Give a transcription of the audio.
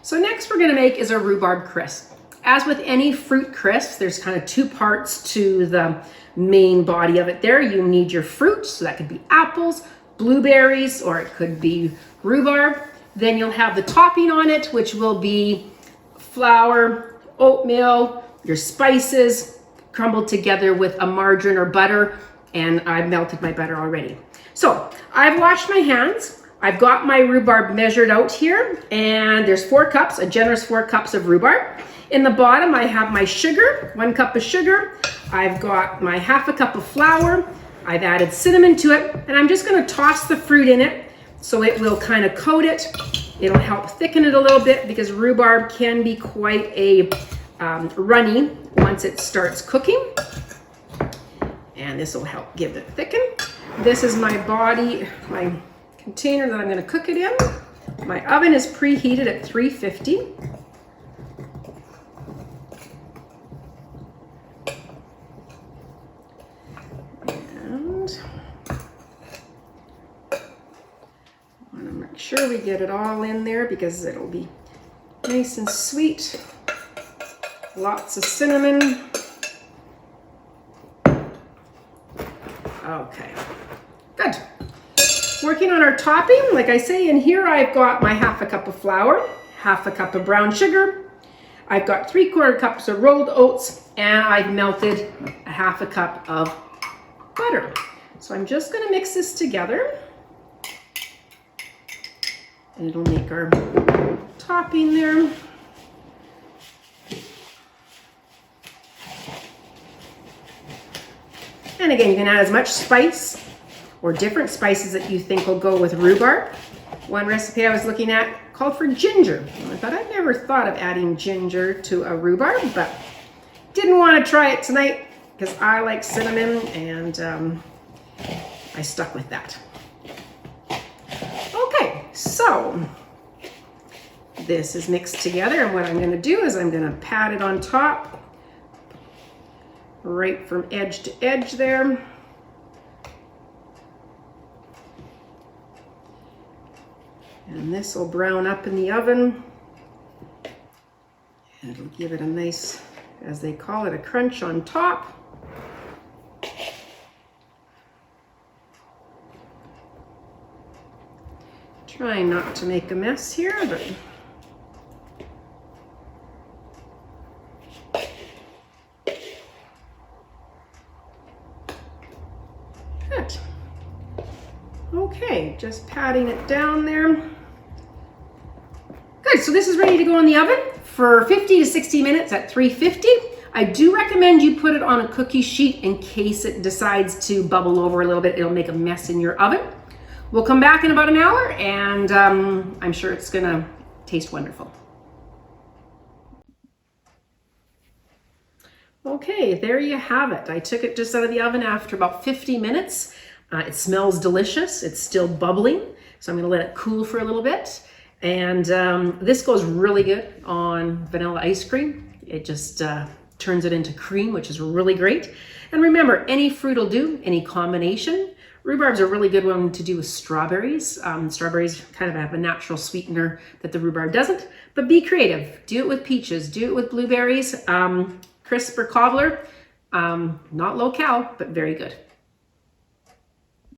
So next we're gonna make is a rhubarb crisp. As with any fruit crisp, there's kind of two parts to the main body of it there. You need your fruit, so that could be apples, blueberries, or it could be rhubarb. Then you'll have the topping on it, which will be flour, oatmeal, your spices, crumbled together with a margarine or butter, and I've melted my butter already. So I've washed my hands. I've got my rhubarb measured out here, and there's 4 cups, a generous 4 cups of rhubarb. In the bottom, I have my sugar, 1 cup of sugar. I've got my ½ cup of flour. I've added cinnamon to it, and I'm just gonna toss the fruit in it so it will kind of coat it. It'll help thicken it a little bit because rhubarb can be quite a runny once it starts cooking. And this will help give it thicken. This is my container that I'm gonna cook it in. My oven is preheated at 350. And I wanna make sure we get it all in there because it'll be nice and sweet. Lots of cinnamon. Okay, good. Working on our topping, like I say, in here I've got my ½ cup of flour, ½ cup of brown sugar. I've got 3/4 cups of rolled oats, and I've melted a ½ cup of butter. So I'm just gonna mix this together, and it'll make our topping there. And again, you can add as much spice or different spices that you think will go with rhubarb. One recipe I was looking at called for ginger. And I thought I'd never thought of adding ginger to a rhubarb, but didn't want to try it tonight because I like cinnamon, and I stuck with that. Okay, so this is mixed together, and what I'm going to do is I'm going to pat it on top, right from edge to edge there. And this will brown up in the oven. And it'll give it a nice, as they call it, a crunch on top. Trying not to make a mess here, but good. Okay, just patting it down there. Good, so this is ready to go in the oven for 50 to 60 minutes at 350. I do recommend you put it on a cookie sheet in case it decides to bubble over a little bit. It'll make a mess in your oven. We'll come back in about an hour, and I'm sure it's gonna taste wonderful. Okay, there you have it. I took it just out of the oven after about 50 minutes. It smells delicious. It's still bubbling, so I'm gonna let it cool for a little bit. And this goes really good on vanilla ice cream. It just turns it into cream, which is really great. And remember, any fruit will do, any combination. Rhubarb's a really good one to do with strawberries. Strawberries kind of have a natural sweetener that the rhubarb doesn't, but be creative. Do it with peaches, do it with blueberries, crisp or cobbler. Not low cal, but very good.